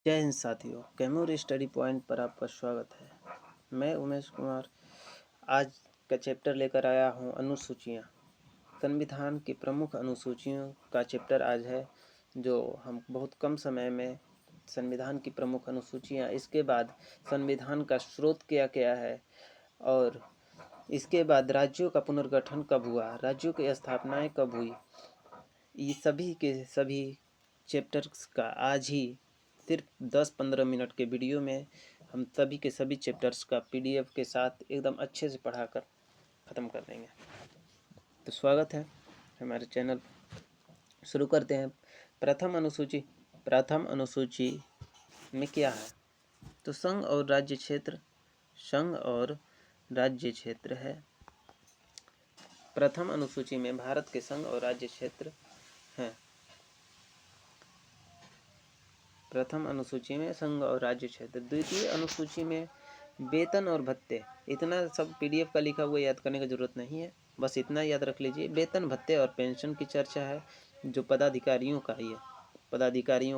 जय हिंद साथियों, Kaimur study point पर आपका स्वागत है। मैं उमेश कुमार आज का चैप्टर लेकर आया हूँ अनुसूचियाँ। संविधान की प्रमुख अनुसूचियों का चैप्टर आज है, जो हम बहुत कम समय में संविधान की प्रमुख अनुसूचियाँ, इसके बाद संविधान का स्रोत क्या क्या है और इसके बाद राज्यों का पुनर्गठन कब हुआ, राज्यों की स्थापनाएँ कब हुई, ये सभी के सभी चैप्टर्स का आज ही सिर्फ 10-15 मिनट के वीडियो में हम सभी के सभी चैप्टर्स का पीडीएफ के साथ एकदम अच्छे से पढ़ाकर ख़त्म कर देंगे। तो स्वागत है हमारे चैनल। शुरू करते हैं। प्रथम अनुसूची में क्या है? तो संघ और राज्य क्षेत्र है। प्रथम अनुसूची में भारत के संघ और राज्य क्षेत्र हैं। प्रथम अनुसूची में संघ और राज्य क्षेत्र। द्वितीय अनुसूची में वेतन और भत्ते। इतना सब पीडीएफ का लिखा हुआ याद करने की जरूरत नहीं है, बस इतना याद रख लीजिए। वेतन, भत्ते और पेंशन की चर्चा है, जो पदाधिकारियों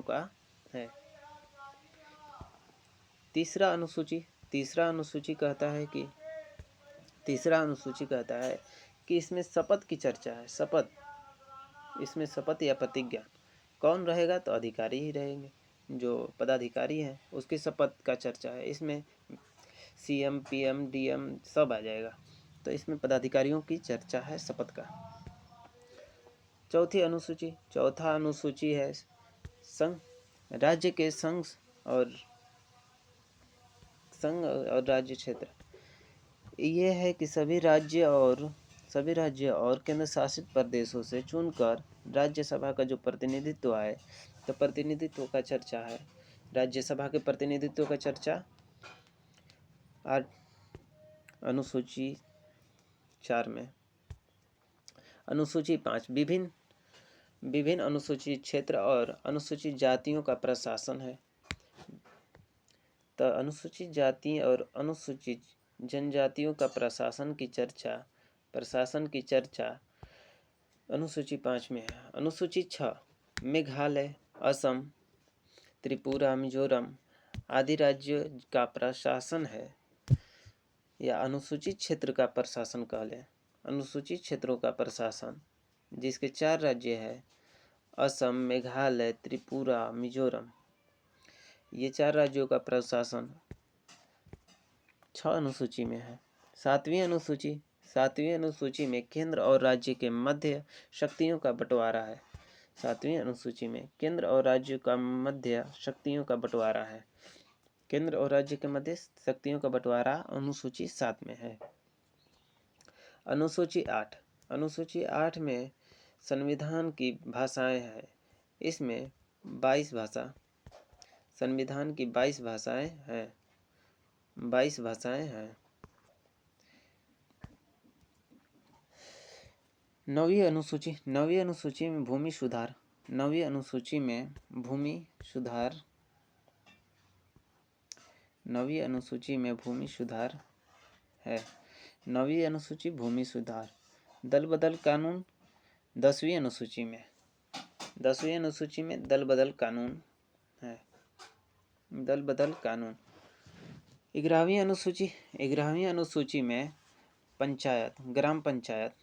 का है। तीसरा अनुसूची कहता है कि इसमें शपथ की चर्चा है। इसमें शपथ या प्रतिज्ञा कौन रहेगा? तो अधिकारी ही रहेंगे, जो पदाधिकारी हैं उसकी शपथ का चर्चा है। इसमें सीएम, पीएम, डीएम सब आ जाएगा, तो इसमें पदाधिकारियों की चर्चा है, शपथ का। चौथा अनुसूची है राज्य के संघ और राज्य क्षेत्र। ये है कि सभी राज्य और केंद्र शासित प्रदेशों से चुनकर राज्यसभा का जो प्रतिनिधित्व है, तो प्रतिनिधित्व का चर्चा है। राज्यसभा के प्रतिनिधित्व का चर्चा अनुसूची 4 में। अनुसूची 5 विभिन्न अनुसूचित क्षेत्र और अनुसूचित जातियों का प्रशासन है। तो अनुसूचित जाति और अनुसूचित जनजातियों का प्रशासन की चर्चा अनुसूची 5 में है। अनुसूची 6 मेघालय, असम, त्रिपुरा, मिजोरम आदि राज्यों का प्रशासन है, या अनुसूचित क्षेत्र का प्रशासन कह लें। अनुसूचित क्षेत्रों का प्रशासन, जिसके 4 राज्य है, असम, मेघालय, त्रिपुरा, मिजोरम, ये 4 राज्यों का प्रशासन 6 अनुसूची में है। सातवीं अनुसूची में केंद्र और राज्य के मध्य शक्तियों का बंटवारा है। सातवीं अनुसूची में केंद्र और राज्य का मध्य शक्तियों का बंटवारा है। केंद्र और राज्य के मध्य शक्तियों का बंटवारा अनुसूची 7 में है। अनुसूची 8 में संविधान की भाषाएं हैं। इसमें 22 भाषा, संविधान की 22 भाषाएं हैं। 22 भाषाएं हैं। 9वीं अनुसूची में भूमि सुधार। 9वीं अनुसूची में भूमि सुधार है। 9वीं अनुसूची भूमि सुधार। दल बदल कानून 10वीं अनुसूची में दल बदल कानून है। दल बदल कानून। 11वीं अनुसूची में ग्राम पंचायत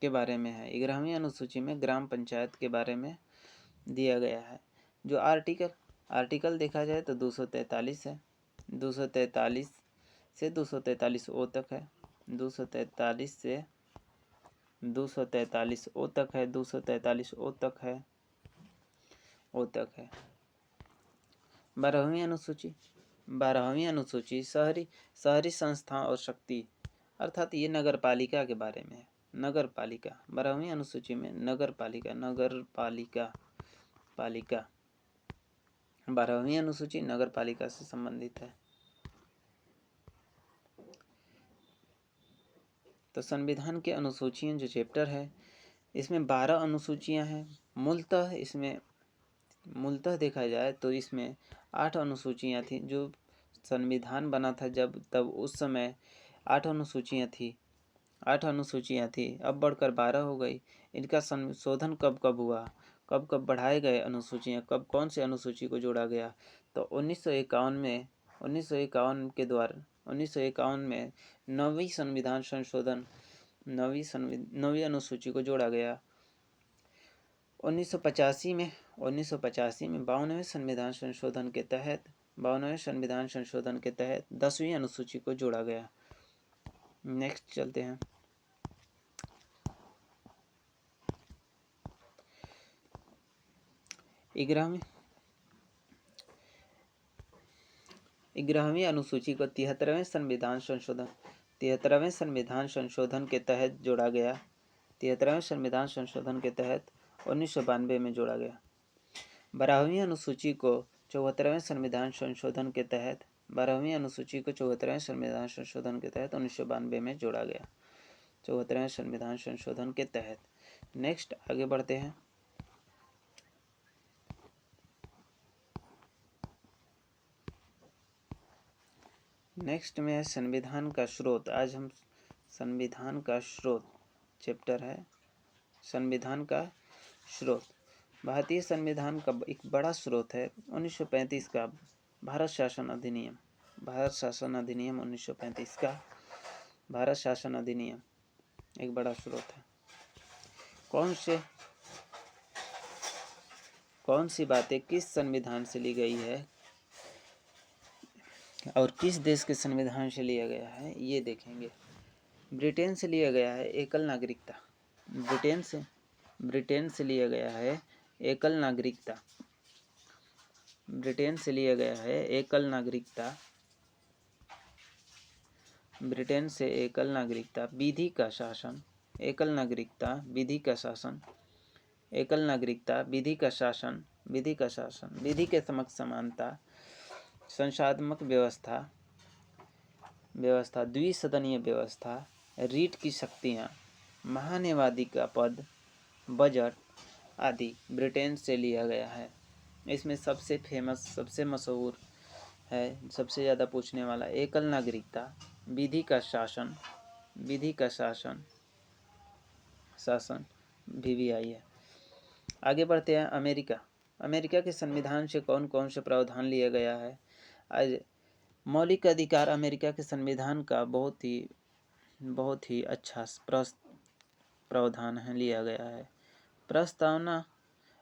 के बारे में है। 11वीं अनुसूची में ग्राम पंचायत के बारे में दिया गया है। जो आर्टिकल देखा जाए तो 243 है। 243 से 243 ओ तक है। 243 से 243 ओ तक है। 243 ओ तक है। 12वीं अनुसूची शहरी संस्था और शक्ति, अर्थात ये नगर पालिका के बारे में है। नगर पालिका 12वीं अनुसूची में नगर पालिका 12वीं अनुसूची नगर पालिका से संबंधित है। तो संविधान के अनुसूचियां जो चैप्टर है, इसमें 12 अनुसूचियां हैं। मूलतः देखा जाए तो इसमें 8 अनुसूचियां थी। जो संविधान बना था तब उस समय 8 अनुसूचियां थी। अब बढ़कर 12 हो गई। इनका संशोधन कब हुआ, कब कब बढ़ाए गए अनुसूचियाँ, कब कौन से अनुसूची को जोड़ा गया। तो 1951 में 1951 के द्वारा 1951 में नवीं संविधान संशोधन नवीं अनुसूची को जोड़ा गया। 1985 में 52वें संविधान संशोधन के तहत 10वीं अनुसूची को जोड़ा गया। नेक्स्ट चलते हैं। 11वीं अनुसूची को 73वें संविधान संशोधन के तहत जोड़ा गया। 73वें संविधान संशोधन के तहत 1992 में जोड़ा गया। 12वीं अनुसूची को 74वें संविधान संशोधन के तहत 1992 में जोड़ा गया। 74वें संविधान संशोधन के तहत। नेक्स्ट आगे बढ़ते हैं। नेक्स्ट में है संविधान का स्रोत। आज हम संविधान का स्रोत चैप्टर है संविधान का स्रोत। भारतीय संविधान का एक बड़ा स्रोत है 1935 का भारत शासन अधिनियम 1935 का भारत शासन अधिनियम एक बड़ा स्रोत है। कौन सी बातें किस संविधान से ली गई है और किस देश के संविधान से लिया गया है ये देखेंगे। ब्रिटेन से लिया गया है एकल नागरिकता। ब्रिटेन से लिया गया है एकल नागरिकता। ब्रिटेन से लिया गया है एकल नागरिकता। ब्रिटेन से एकल नागरिकता, विधि का शासन, एकल नागरिकता, विधि का शासन, एकल नागरिकता, विधि का शासन, विधि का शासन, विधि के समक्ष समानता, संसदात्मक व्यवस्था, द्विसदनीय व्यवस्था, रीट की शक्तियाँ, महान्यायवादी का पद, बजट आदि ब्रिटेन से लिया गया है। इसमें सबसे फेमस, सबसे मशहूर है, सबसे ज़्यादा पूछने वाला एकल नागरिकता, विधि का शासन, विधि का शासन VVI है। आगे बढ़ते हैं। अमेरिका के संविधान से कौन कौन से प्रावधान लिया गया है। आज मौलिक अधिकार अमेरिका के संविधान का बहुत ही अच्छा प्रावधान है लिया गया है। प्रस्तावना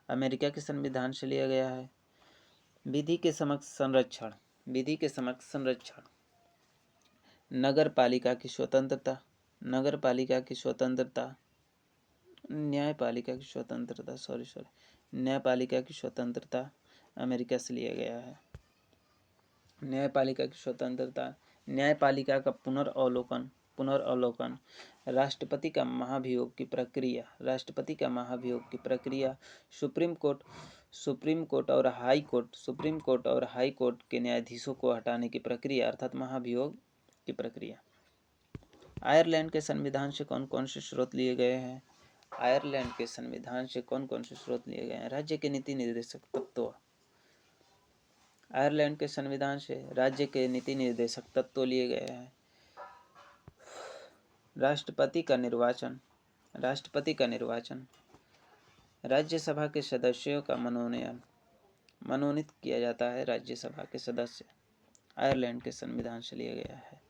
अमेरिका के संविधान से लिया गया है। विधि के समक्ष संरक्षण, नगर पालिका की स्वतंत्रता, न्यायपालिका की स्वतंत्रता अमेरिका से लिया गया है। न्यायपालिका की स्वतंत्रता, न्यायपालिका का पुनर्अवलोकन, राष्ट्रपति का महाभियोग की प्रक्रिया, सुप्रीम कोर्ट और हाई कोर्ट के न्यायाधीशों को हटाने की प्रक्रिया अर्थात महाभियोग की प्रक्रिया। आयरलैंड के संविधान से कौन कौन से स्रोत लिए गए हैं। आयरलैंड के संविधान से कौन कौन से स्रोत लिए गए हैं। राज्य के नीति निर्देशक तत्व। आयरलैंड के संविधान से राज्य के नीति निर्देशक तत्व लिए गए हैं। राष्ट्रपति का निर्वाचन, राज्यसभा के सदस्यों का मनोनीत किया जाता है। राज्यसभा के सदस्य आयरलैंड के संविधान से लिया गया है।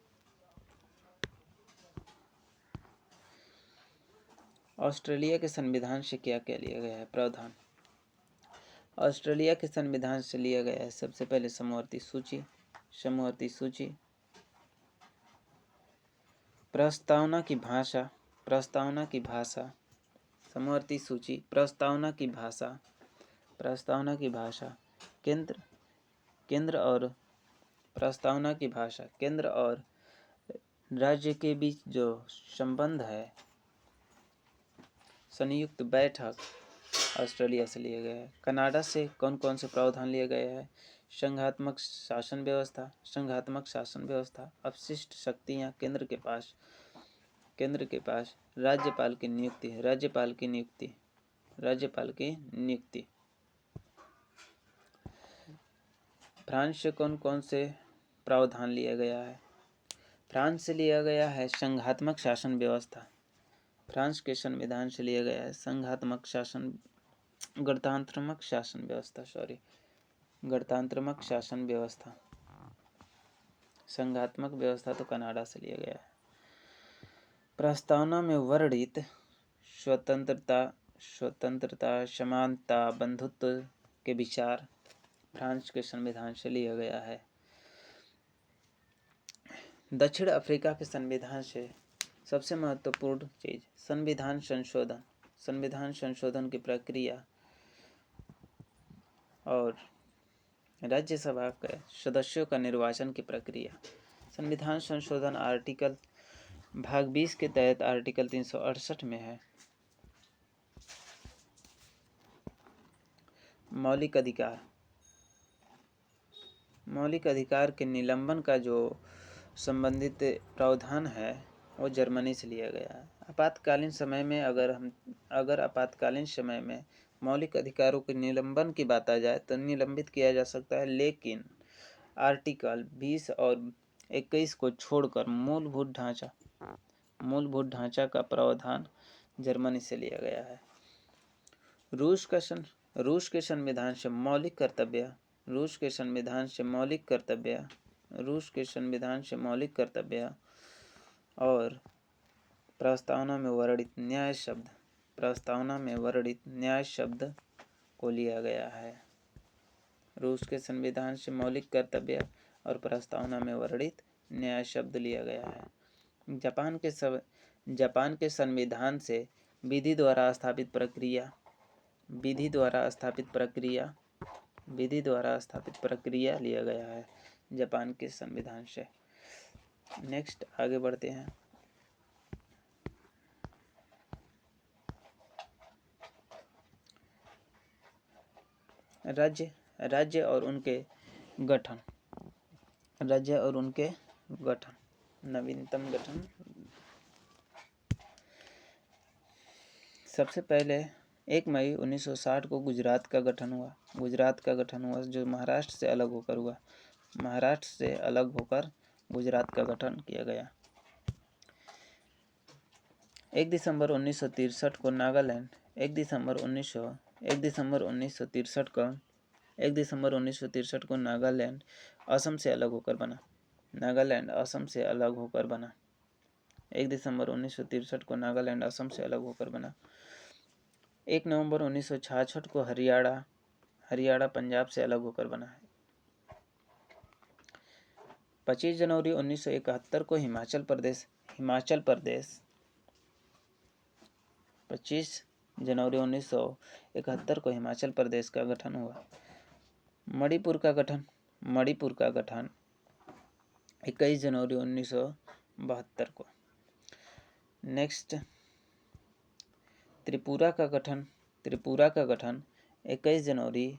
ऑस्ट्रेलिया के संविधान से क्या क्या लिया गया है प्रावधान। ऑस्ट्रेलिया के संविधान से लिया गया है सबसे पहले समवर्ती सूची, प्रस्तावना की भाषा, समवर्ती सूची, प्रस्तावना की भाषा, केंद्र और प्रस्तावना की भाषा, केंद्र और राज्य के बीच जो संबंध है, संयुक्त बैठक ऑस्ट्रेलिया से लिए गए हैं। कनाडा से कौन कौन से प्रावधान लिए गए हैं। संघात्मक शासन व्यवस्था, अपशिष्ट शक्तियाँ केंद्र के पास, राज्यपाल की नियुक्ति। फ्रांस से कौन कौन से प्रावधान लिया गया है। फ्रांस से लिया गया है संघात्मक शासन व्यवस्था। फ्रांस के संविधान से लिया गया है संघात्मक शासन गणतंत्रात्मक शासन व्यवस्था, गणतंत्रात्मक शासन व्यवस्था। संघात्मक व्यवस्था तो कनाडा से लिया गया है। प्रस्तावना में वर्णित स्वतंत्रता, समानता, बंधुत्व के विचार फ्रांस के संविधान से लिया गया है। दक्षिण अफ्रीका के संविधान से सबसे महत्वपूर्ण चीज संविधान संशोधन की प्रक्रिया और राज्यसभा के सदस्यों का निर्वाचन की प्रक्रिया। संविधान संशोधन आर्टिकल भाग 20 के तहत आर्टिकल 368 में है। मौलिक अधिकार के निलंबन का जो संबंधित प्रावधान है वो जर्मनी से लिया गया है। आपातकालीन समय में अगर आपातकालीन समय में मौलिक अधिकारों के निलंबन की बात आ जाए तो निलंबित किया जा सकता है, लेकिन आर्टिकल 20 और 21 को छोड़कर मूलभूत ढांचा का प्रावधान जर्मनी से लिया गया है। रूस के संविधान से मौलिक कर्तव्य और प्रस्तावना में वर्णित न्याय शब्द को लिया गया है। रूस के संविधान से मौलिक कर्तव्य और प्रस्तावना में वर्णित न्याय शब्द लिया गया है। जापान के संविधान से विधि द्वारा स्थापित प्रक्रिया लिया गया है जापान के संविधान से। नेक्स्ट आगे बढ़ते हैं। राज्य और उनके गठन, नवीनतम गठन। सबसे पहले 1 मई 1960 को गुजरात का गठन हुआ जो महाराष्ट्र से अलग होकर गुजरात का गठन किया गया। 1 दिसंबर 1963 को नागालैंड 1 दिसंबर 1963 को नागालैंड असम से अलग होकर बना। 1 दिसंबर 1963 को नागालैंड असम से अलग होकर बना। 1 नवंबर 1966 को हरियाणा पंजाब से अलग होकर बना है। 25 जनवरी 1971 को हिमाचल प्रदेश 25 जनवरी 1971 को हिमाचल प्रदेश का गठन हुआ। मणिपुर का गठन 21 जनवरी 1972 को। नेक्स्ट त्रिपुरा का गठन 21 जनवरी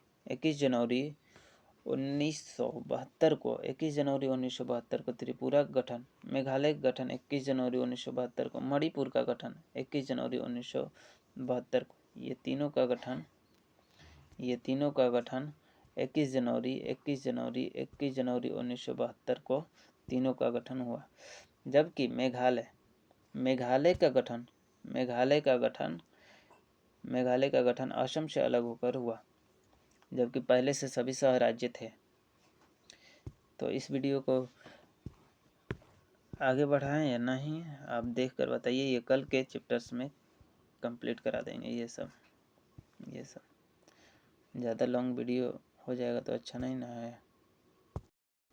1972 को। 21 जनवरी 1972 को त्रिपुरा का गठन। मेघालय का गठन 21 जनवरी 1972 को। मणिपुर का गठन 21 जनवरी 1972 को। ये तीनों का गठन 21 जनवरी 1972 को तीनों का गठन हुआ। जबकि मेघालय का गठन असम से अलग होकर हुआ, जबकि पहले से सभी सह राज्य थे। तो इस वीडियो को आगे बढ़ाएं या नहीं, आप देख कर बताइए। ये कल के चैप्टर्स में कंप्लीट करा देंगे ये सब। ज़्यादा लॉन्ग वीडियो हो जाएगा तो अच्छा नहीं ना है।